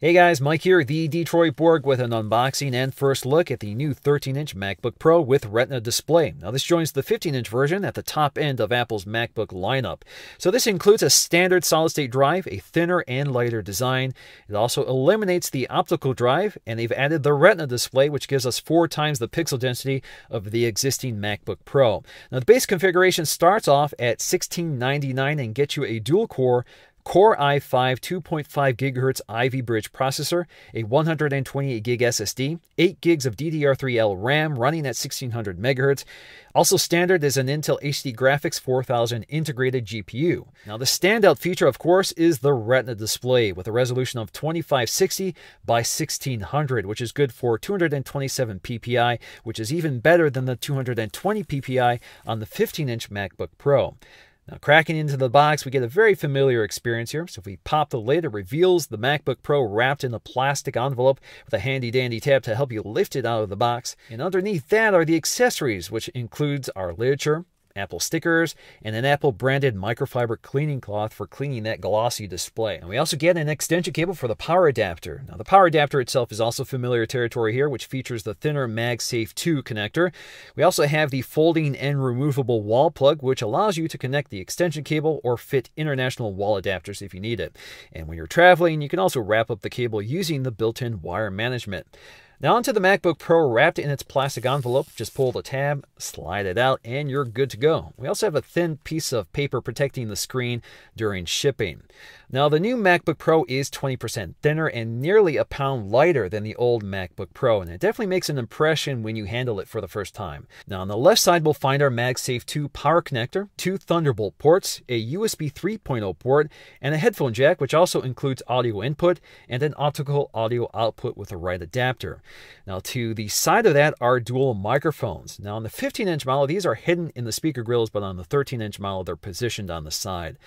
Hey guys, Mike here, the Detroit Borg with an unboxing and first look at the new 13-inch MacBook Pro with Retina display. Now this joins the 15-inch version at the top end of Apple's MacBook lineup. So this includes a standard solid-state drive, a thinner and lighter design. It also eliminates the optical drive, and they've added the Retina display, which gives us 4 times the pixel density of the existing MacBook Pro. Now the base configuration starts off at $1,699 and gets you a dual-core Core i5 2.5 GHz Ivy Bridge processor, a 128 gig SSD, 8 gigs of DDR3L RAM running at 1600 MHz. Also standard is an Intel HD Graphics 4000 integrated GPU. Now the standout feature, of course, is the Retina display with a resolution of 2560 by 1600, which is good for 227 ppi, which is even better than the 220 ppi on the 15-inch MacBook Pro. Now, cracking into the box, we get a very familiar experience here. So if we pop the lid, it reveals the MacBook Pro wrapped in a plastic envelope with a handy-dandy tab to help you lift it out of the box. And underneath that are the accessories, which includes our ligature, Apple stickers, and an Apple-branded microfiber cleaning cloth for cleaning that glossy display. And we also get an extension cable for the power adapter. Now, the power adapter itself is also familiar territory here, which features the thinner MagSafe 2 connector. We also have the folding and removable wall plug, which allows you to connect the extension cable or fit international wall adapters if you need it. And when you're traveling, you can also wrap up the cable using the built-in wire management. Now onto the MacBook Pro wrapped in its plastic envelope. Just pull the tab, slide it out, and you're good to go. We also have a thin piece of paper protecting the screen during shipping. Now the new MacBook Pro is 20% thinner and nearly a pound lighter than the old MacBook Pro, and it definitely makes an impression when you handle it for the first time. Now on the left side we'll find our MagSafe 2 power connector, 2 Thunderbolt ports, a USB 3.0 port, and a headphone jack, which also includes audio input and an optical audio output with the right adapter. Now to the side of that are dual microphones. Now on the 15-inch model, these are hidden in the speaker grills, but on the 13-inch model, they're positioned on the side.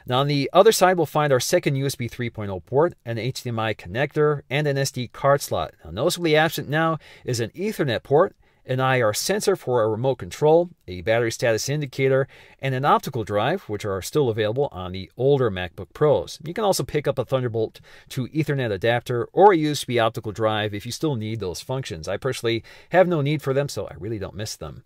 Now on the other side, we'll find our second USB 3.0 port, an HDMI connector, and an SD card slot. Now noticeably absent now is an Ethernet port, an IR sensor for a remote control, a battery status indicator, and an optical drive, which are still available on the older MacBook Pros. You can also pick up a Thunderbolt to Ethernet adapter or a USB optical drive if you still need those functions. I personally have no need for them, so I really don't miss them.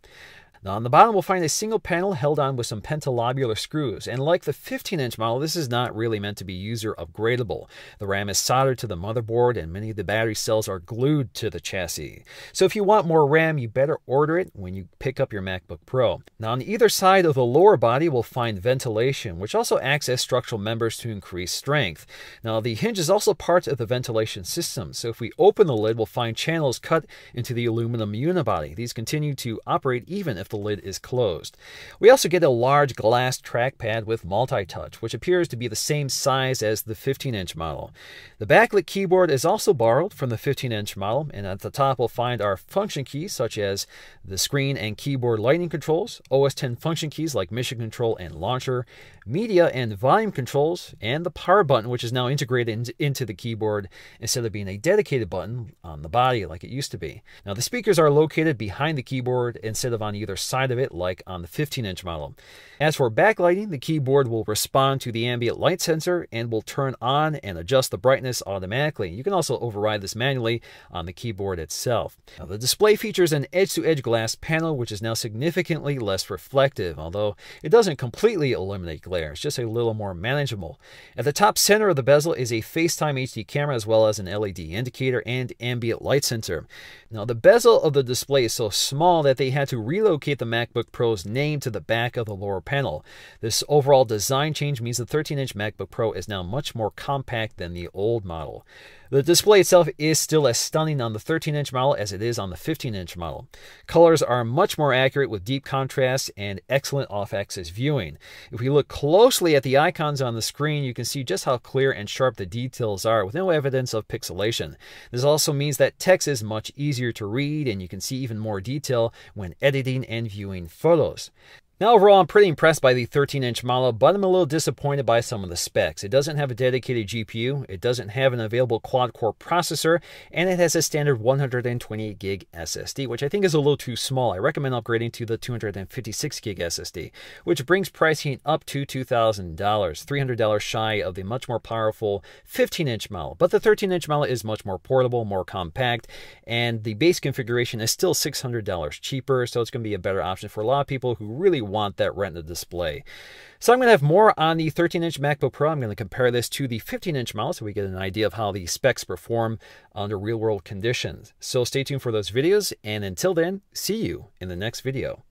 Now on the bottom, we'll find a single panel held on with some pentalobular screws, and like the 15-inch model, this is not really meant to be user upgradable. The RAM is soldered to the motherboard, and many of the battery cells are glued to the chassis. So if you want more RAM, you better order it when you pick up your MacBook Pro. Now on either side of the lower body, we'll find ventilation, which also acts as structural members to increase strength. Now the hinge is also part of the ventilation system, so if we open the lid, we'll find channels cut into the aluminum unibody. These continue to operate even if the lid is closed. We also get a large glass trackpad with multi-touch, which appears to be the same size as the 15-inch model. The backlit keyboard is also borrowed from the 15-inch model, and at the top we'll find our function keys such as the screen and keyboard lighting controls, OS X function keys like mission control and launcher, media and volume controls, and the power button, which is now integrated into the keyboard instead of being a dedicated button on the body like it used to be. Now the speakers are located behind the keyboard instead of on either side of it like on the 15-inch model. As for backlighting, the keyboard will respond to the ambient light sensor and will turn on and adjust the brightness automatically. You can also override this manually on the keyboard itself. Now, the display features an edge-to-edge glass panel, which is now significantly less reflective, although it doesn't completely eliminate glare. It's just a little more manageable. At the top center of the bezel is a FaceTime HD camera as well as an LED indicator and ambient light sensor. Now, the bezel of the display is so small that they had to relocate the MacBook Pro's name to the back of the lower panel. This overall design change means the 13-inch MacBook Pro is now much more compact than the old model. The display itself is still as stunning on the 13-inch model as it is on the 15-inch model. Colors are much more accurate with deep contrast and excellent off-axis viewing. If we look closely at the icons on the screen, you can see just how clear and sharp the details are with no evidence of pixelation. This also means that text is much easier to read and you can see even more detail when editing and viewing photos. Now overall, I'm pretty impressed by the 13-inch model, but I'm a little disappointed by some of the specs. It doesn't have a dedicated GPU, it doesn't have an available quad-core processor, and it has a standard 128 gig SSD, which I think is a little too small. I recommend upgrading to the 256 gig SSD, which brings pricing up to $2,000, $300 shy of the much more powerful 15-inch model. But the 13-inch model is much more portable, more compact, and the base configuration is still $600 cheaper, so it's going to be a better option for a lot of people who really want that Retina display. So I'm going to have more on the 13-inch MacBook Pro. I'm going to compare this to the 15-inch model so we get an idea of how the specs perform under real-world conditions. So stay tuned for those videos, and until then, see you in the next video.